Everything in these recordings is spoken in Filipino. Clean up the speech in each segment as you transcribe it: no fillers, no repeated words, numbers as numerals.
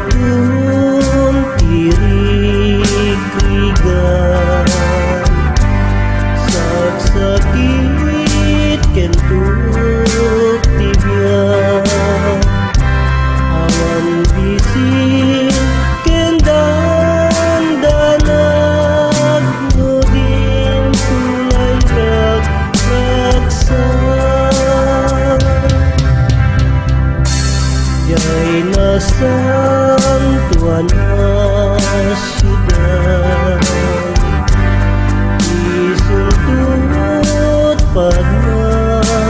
Tum tirig-rigan sagsakit ken tuk tibian awan bisin ken dandanag nudin tulay ragraksan jay nasantuan na siyudad isuntut pagmaidan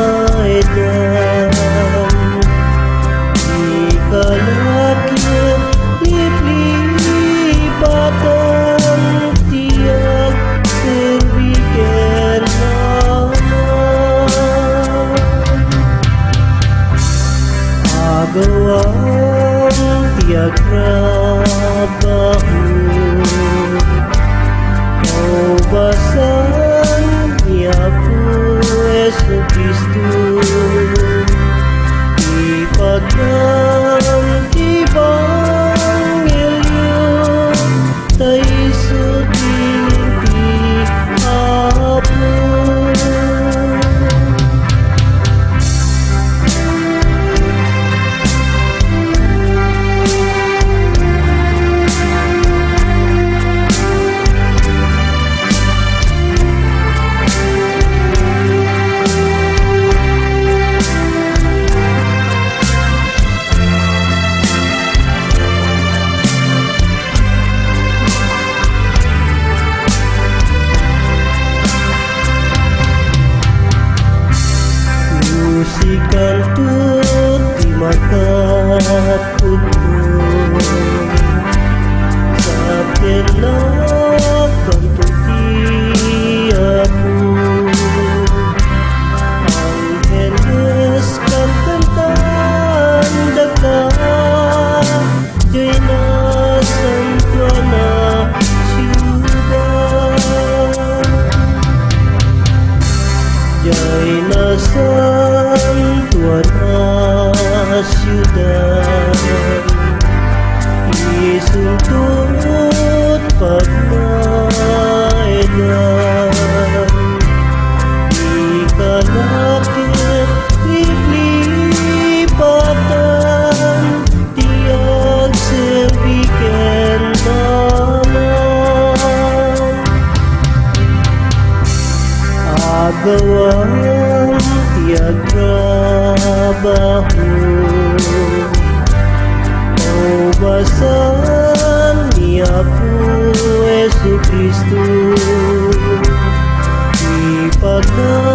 ikalakit liplipatan tiyak serbiken naman agawang tiyak trabaho kaubasan niya po Jesucristo ipagdang Ebanghelyo tayo sudin ti Apo. Musikan tut di mata putro sa tenag kantuti aku Angeles kan kantan daka jay nasantuan na siyudad jay nasantuan na siyudad isuntut pagmaidan ikalakit liplipatan tiyak serbiken naman agawang tiyak trabaho kaubasan niya po Jesucristo ipagdang